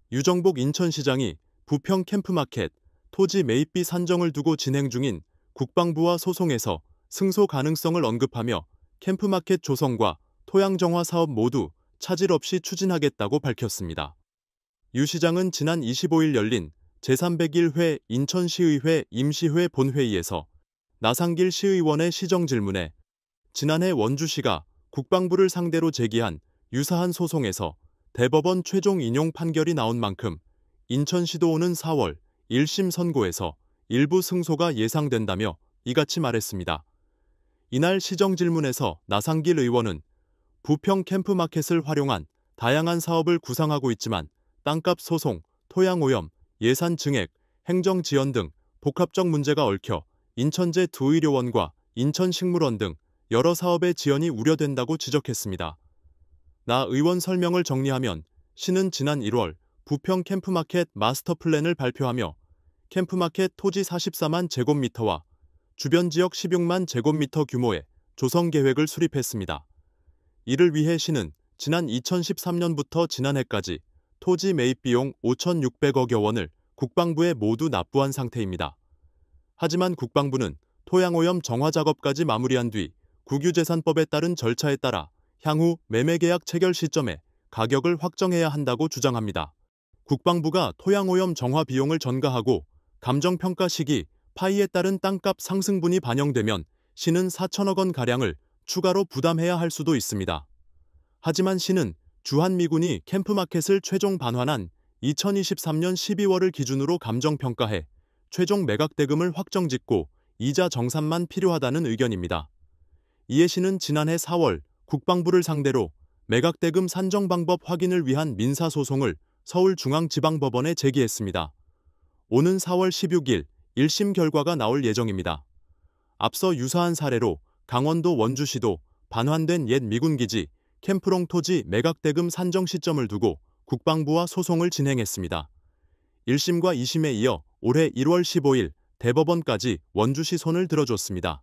유정복 인천시장이 부평 캠프마켓 토지 매입비 산정을 두고 진행 중인 국방부와 소송에서 승소 가능성을 언급하며 캠프마켓 조성과 토양정화 사업 모두 차질 없이 추진하겠다고 밝혔습니다. 유 시장은 지난 25일 열린 제301회 인천시의회 임시회 본회의에서 나상길 시의원의 시정 질문에 지난해 원주시가 국방부를 상대로 제기한 유사한 소송에서 대법원 최종 인용 판결이 나온 만큼 인천시도 오는 4월 1심 선고에서 일부 승소가 예상된다며 이같이 말했습니다. 이날 시정 질문에서 나상길 의원은 부평 캠프마켓을 활용한 다양한 사업을 구상하고 있지만 땅값 소송, 토양오염, 예산 증액, 행정 지연 등 복합적 문제가 얽혀 인천제 두 의료원과 인천식물원 등 여러 사업의 지연이 우려된다고 지적했습니다. 나 의원 설명을 정리하면 시는 지난 1월 부평 캠프마켓 마스터 플랜을 발표하며 캠프마켓 토지 44만 제곱미터와 주변 지역 16만 제곱미터 규모의 조성 계획을 수립했습니다. 이를 위해 시는 지난 2013년부터 지난해까지 토지 매입 비용 5,600억여 원을 국방부에 모두 납부한 상태입니다. 하지만 국방부는 토양오염 정화 작업까지 마무리한 뒤 국유재산법에 따른 절차에 따라 향후 매매계약 체결 시점에 가격을 확정해야 한다고 주장합니다. 국방부가 토양오염 정화 비용을 전가하고 감정평가 시기 파이에 따른 땅값 상승분이 반영되면 시는 4천억 원가량을 추가로 부담해야 할 수도 있습니다. 하지만 시는 주한미군이 캠프마켓을 최종 반환한 2023년 12월을 기준으로 감정평가해 최종 매각대금을 확정짓고 이자 정산만 필요하다는 의견입니다. 이에 시는 지난해 4월 국방부를 상대로 매각대금 산정 방법 확인을 위한 민사소송을 서울중앙지방법원에 제기했습니다. 오는 4월 16일 1심 결과가 나올 예정입니다. 앞서 유사한 사례로 강원도 원주시도 반환된 옛 미군기지 캠프롱 토지 매각대금 산정 시점을 두고 국방부와 소송을 진행했습니다. 1심과 2심에 이어 올해 1월 15일 대법원까지 원주시 손을 들어줬습니다.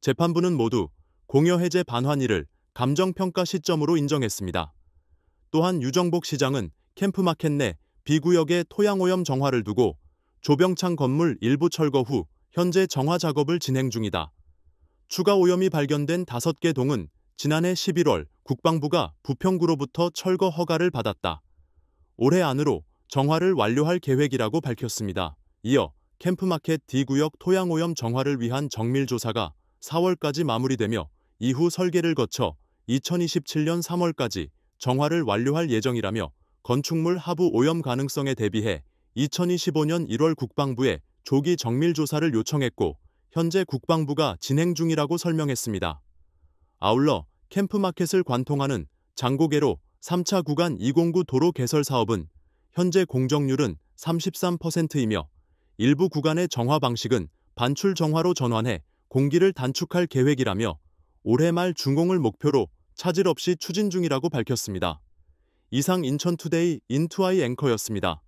재판부는 모두 공여해제 반환일을 감정평가 시점으로 인정했습니다. 또한 유정복 시장은 캠프마켓 내 B구역의 토양오염 정화를 두고 조병창 건물 일부 철거 후 현재 정화 작업을 진행 중이다. 추가 오염이 발견된 5개 동은 지난해 11월 국방부가 부평구로부터 철거 허가를 받았다. 올해 안으로 정화를 완료할 계획이라고 밝혔습니다. 이어 캠프마켓 D구역 토양오염 정화를 위한 정밀조사가 4월까지 마무리되며 이후 설계를 거쳐 2027년 3월까지 정화를 완료할 예정이라며 건축물 하부 오염 가능성에 대비해 2025년 1월 국방부에 조기 정밀조사를 요청했고 현재 국방부가 진행 중이라고 설명했습니다. 아울러 캠프마켓을 관통하는 장고개로 3차 구간 209 도로 개설 사업은 현재 공정률은 33%이며 일부 구간의 정화 방식은 반출 정화로 전환해 공기를 단축할 계획이라며 올해 말 준공을 목표로 차질 없이 추진 중이라고 밝혔습니다. 이상 인천투데이 인투아이 앵커였습니다.